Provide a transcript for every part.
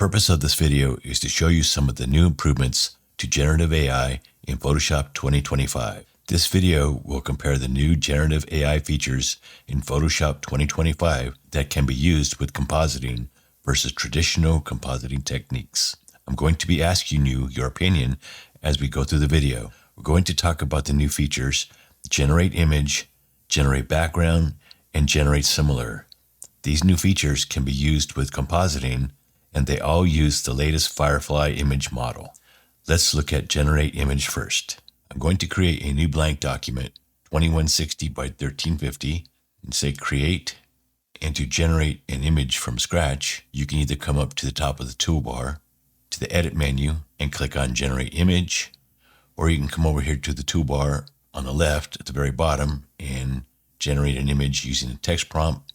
purpose of this video is to show you some of the new improvements to generative AI in Photoshop 2025. This video will compare the new generative AI features in Photoshop 2025 that can be used with compositing versus traditional compositing techniques. I'm going to be asking you your opinion as we go through the video. We're going to talk about the new features: generate image, generate background, and generate similar. These new features can be used with compositing, and they all use the latest Firefly image model. Let's look at generate image first. I'm going to create a new blank document, 2160 by 1350, and say create. And to generate an image from scratch, you can either come up to the top of the toolbar, to the edit menu, and click on generate image, or you can come over here to the toolbar on the left at the very bottom and generate an image using a text prompt.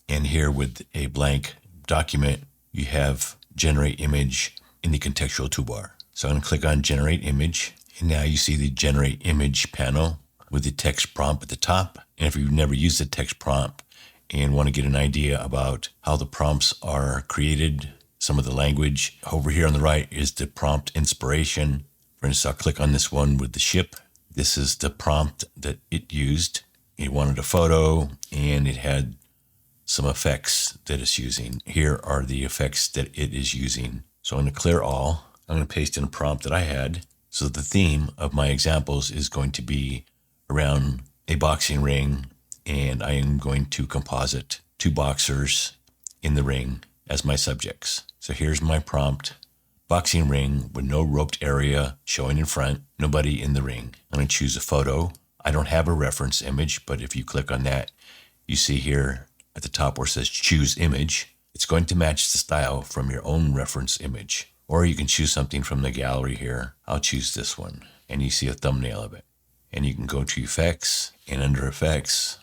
And here with a blank document, you have generate image in the contextual toolbar. So I'm going to click on generate image, and now you see the generate image panel with the text prompt at the top. And if you've never used the text prompt and want to get an idea about how the prompts are created, some of the language over here on the right is the prompt inspiration. For instance, I'll click on this one with the ship. This is the prompt that it used. It wanted a photo and it had some effects that it's using. Here are the effects that it is using. So I'm going to clear all. I'm going to paste in a prompt that I had. So the theme of my examples is going to be around a boxing ring, and I am going to composite two boxers in the ring as my subjects. So here's my prompt: boxing ring with no roped area showing in front, nobody in the ring. I'm going to choose a photo. I don't have a reference image, but if you click on that, you see here at the top where it says choose image, it's going to match the style from your own reference image. Or you can choose something from the gallery here. I'll choose this one, and you see a thumbnail of it. And you can go to effects, and under effects,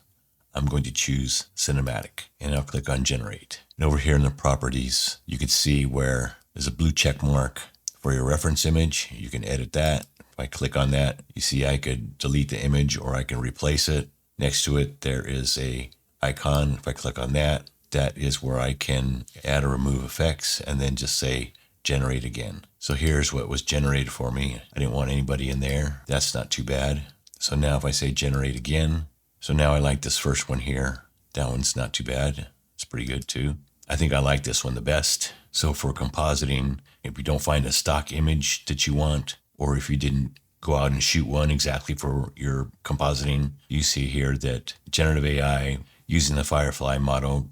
I'm going to choose cinematic, and I'll click on generate. And over here in the properties, you can see where there's a blue check mark for your reference image. You can edit that. If I click on that, you see I could delete the image or I can replace it. Next to it, there is a icon. If I click on that, that is where I can add or remove effects and then just say generate again. So here's what was generated for me. I didn't want anybody in there. That's not too bad. So now if I say generate again, so now I like this first one here. That one's not too bad. It's pretty good too. I think I like this one the best. So for compositing, if you don't find a stock image that you want, or if you didn't go out and shoot one exactly for your compositing, you see here that generative AI using the Firefly model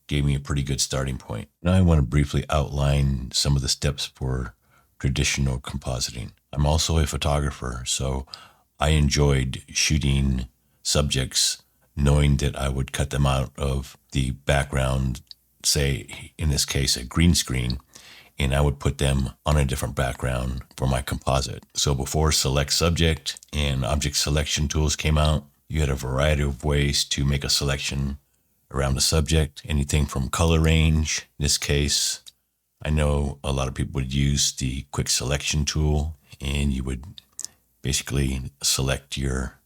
gave me a pretty good starting point. Now I want to briefly outline some of the steps for traditional compositing. I'm also a photographer, so I enjoyed shooting subjects knowing that I would cut them out of the background, say in this case a green screen, and I would put them on a different background for my composite. So before select subject and object selection tools came out, you had a variety of ways to make a selection around the subject, anything from color range. In this case, I know a lot of people would use the quick selection tool, and you would basically select your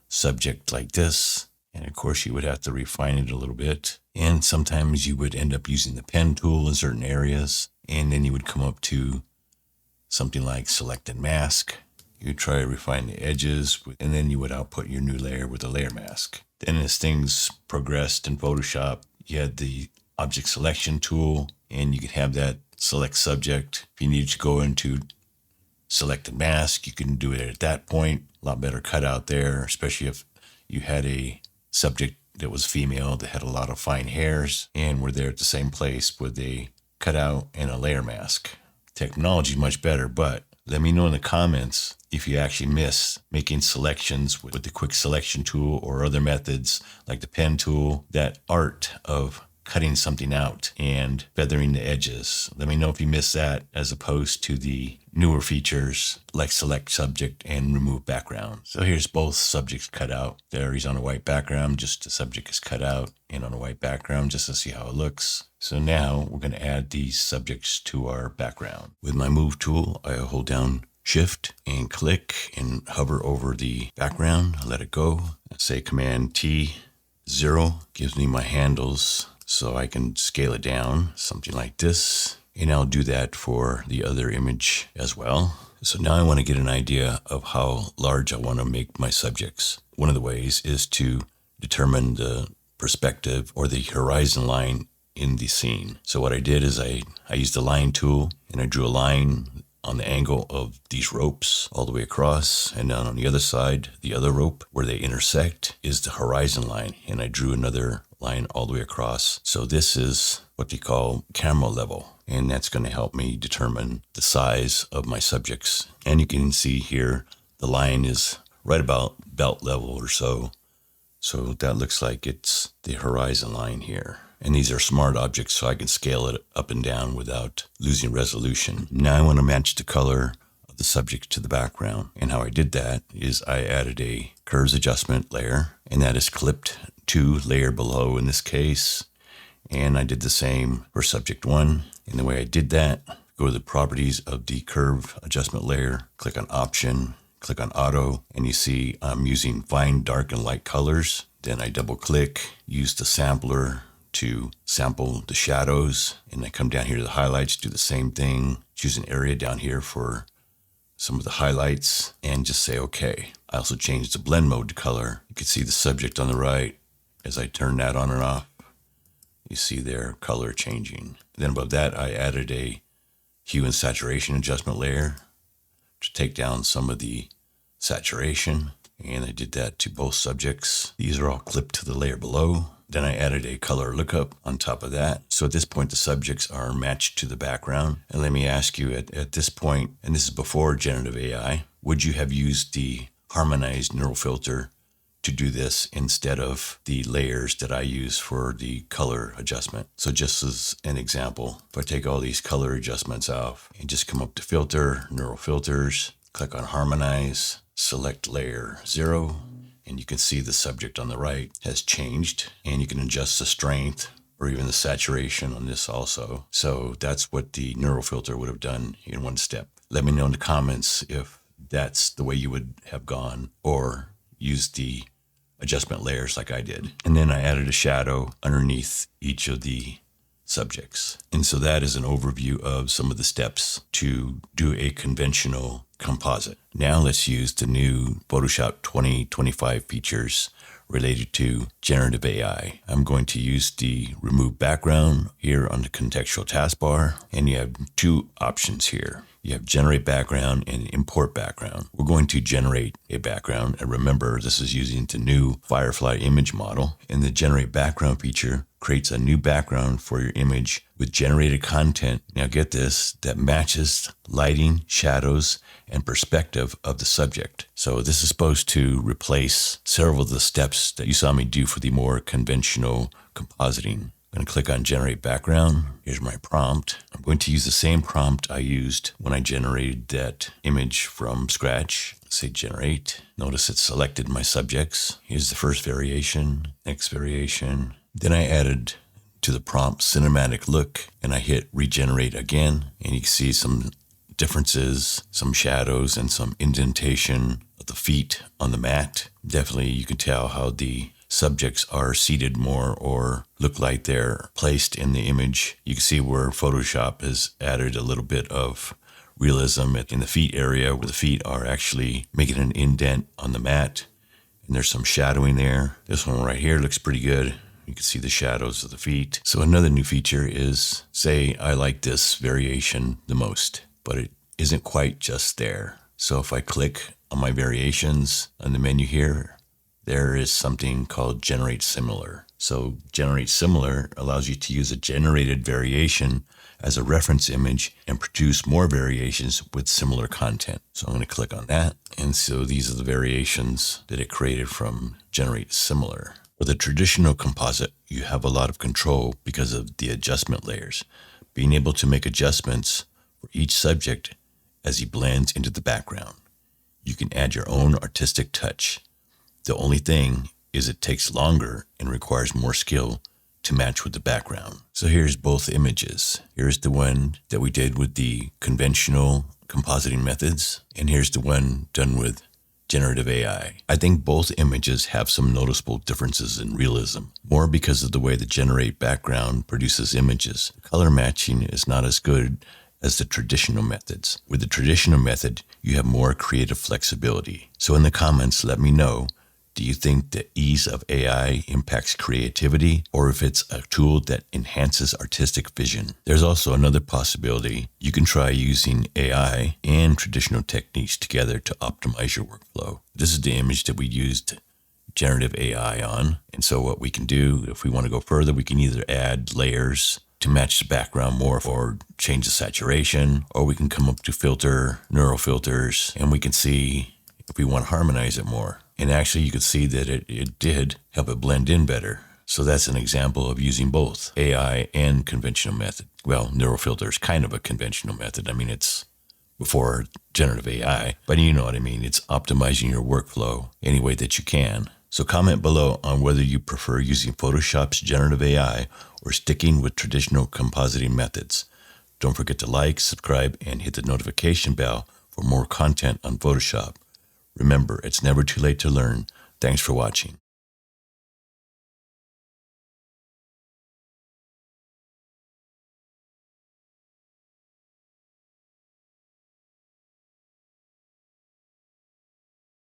subject like this. And of course, you would have to refine it a little bit. And sometimes you would end up using the pen tool in certain areas. And then you would come up to something like select and mask. You would try to refine the edges, and then you would output your new layer with a layer mask. Then as things progressed in Photoshop, you had the object selection tool, and you could have that select subject. If you needed to go into select and mask, you can do it at that point. A lot better cutout there, especially if you had a subject that was female that had a lot of fine hairs and were there at the same place with a cutout and a layer mask. Technology is much better, but let me know in the comments if you actually miss making selections with the quick selection tool or other methods like the pen tool, that art of cutting something out and feathering the edges. Let me know if you miss that, as opposed to the newer features like select subject and remove background. So here's both subjects cut out. There he's on a white background, just the subject is cut out, and on a white background just to see how it looks. So now we're going to add these subjects to our background. With my move tool, I hold down Shift and click and hover over the background, let it go. Say Command T, 0 gives me my handles so I can scale it down, something like this. And I'll do that for the other image as well. So now I want to get an idea of how large I want to make my subjects. One of the ways is to determine the perspective or the horizon line in the scene. So what I did is I used the line tool and I drew a line on the angle of these ropes all the way across, and then on the other side, the other rope where they intersect is the horizon line, and I drew another line all the way across. So this is what they call camera level, and that's going to help me determine the size of my subjects. And you can see here the line is right about belt level or so. So that looks like it's the horizon line here. And these are smart objects, so I can scale it up and down without losing resolution. Now I want to match the color of the subject to the background. And how I did that is I added a curves adjustment layer, and that is clipped to layer below in this case. And I did the same for subject 1. And the way I did that, go to the properties of the curve adjustment layer, click on option, click on auto, and you see I'm using fine, dark, and light colors. Then I double click, use the sampler to sample the shadows, and I come down here to the highlights, do the same thing, choose an area down here for some of the highlights, and just say okay. I also changed the blend mode to color. You can see the subject on the right. As I turn that on and off, you see their color changing. Then above that, I added a hue and saturation adjustment layer to take down some of the saturation, and I did that to both subjects. These are all clipped to the layer below. Then I added a color lookup on top of that. So at this point, the subjects are matched to the background. And let me ask you at this point, and this is before generative AI, would you have used the harmonized neural filter to do this instead of the layers that I use for the color adjustment? So just as an example, if I take all these color adjustments off and just come up to filter, neural filters, click on harmonize, select layer 0, and you can see the subject on the right has changed, and you can adjust the strength or even the saturation on this also. So that's what the neural filter would have done in one step. Let me know in the comments if that's the way you would have gone or used the adjustment layers like I did. And then I added a shadow underneath each of the subjects. And so that is an overview of some of the steps to do a conventional composite. Now let's use the new Photoshop 2025 features related to generative AI. I'm going to use the remove background here on the contextual taskbar, and you have two options here. You have generate background and import background. We're going to generate a background, and remember this is using the new Firefly image model, and the generate background feature creates a new background for your image with generated content. Now get this, that matches lighting, shadows, and perspective of the subject. So this is supposed to replace several of the steps that you saw me do for the more conventional compositing. I'm going to click on generate background. Here's my prompt. I'm going to use the same prompt I used when I generated that image from scratch. Say generate. Notice it selected my subjects. Here's the first variation, next variation. Then I added to the prompt cinematic look, and I hit regenerate again, and you can see some differences, some shadows, and some indentation of the feet on the mat. Definitely you can tell how the subjects are seated more or look like they're placed in the image. You can see where Photoshop has added a little bit of realism in the feet area, where the feet are actually making an indent on the mat, and there's some shadowing there. This one right here looks pretty good. You can see the shadows of the feet. So another new feature is, say I like this variation the most, but it isn't quite just there. So if I click on my variations on the menu here, there is something called generate similar. So generate similar allows you to use a generated variation as a reference image and produce more variations with similar content. So I'm going to click on that. And so these are the variations that it created from generate similar. For the traditional composite, you have a lot of control because of the adjustment layers, being able to make adjustments for each subject as he blends into the background. You can add your own artistic touch. The only thing is it takes longer and requires more skill to match with the background. So here's both images. Here's the one that we did with the conventional compositing methods, and here's the one done with generative AI. I think both images have some noticeable differences in realism, more because of the way the generate background produces images. Color matching is not as good as the traditional methods. With the traditional method, you have more creative flexibility. So in the comments, let me know, do you think the ease of AI impacts creativity, or if it's a tool that enhances artistic vision? There's also another possibility. You can try using AI and traditional techniques together to optimize your workflow. This is the image that we used generative AI on. And so what we can do, if we want to go further, we can either add layers to match the background more or change the saturation, or we can come up to neural filters, and we can see if we want to harmonize it more. And actually you could see that it did help it blend in better. So that's an example of using both AI and conventional method. Well, neural filter is kind of a conventional method. I mean, it's before generative AI, but you know what I mean. It's optimizing your workflow any way that you can. So comment below on whether you prefer using Photoshop's generative AI or sticking with traditional compositing methods. Don't forget to like, subscribe, and hit the notification bell for more content on Photoshop. Remember, it's never too late to learn. Thanks for watching.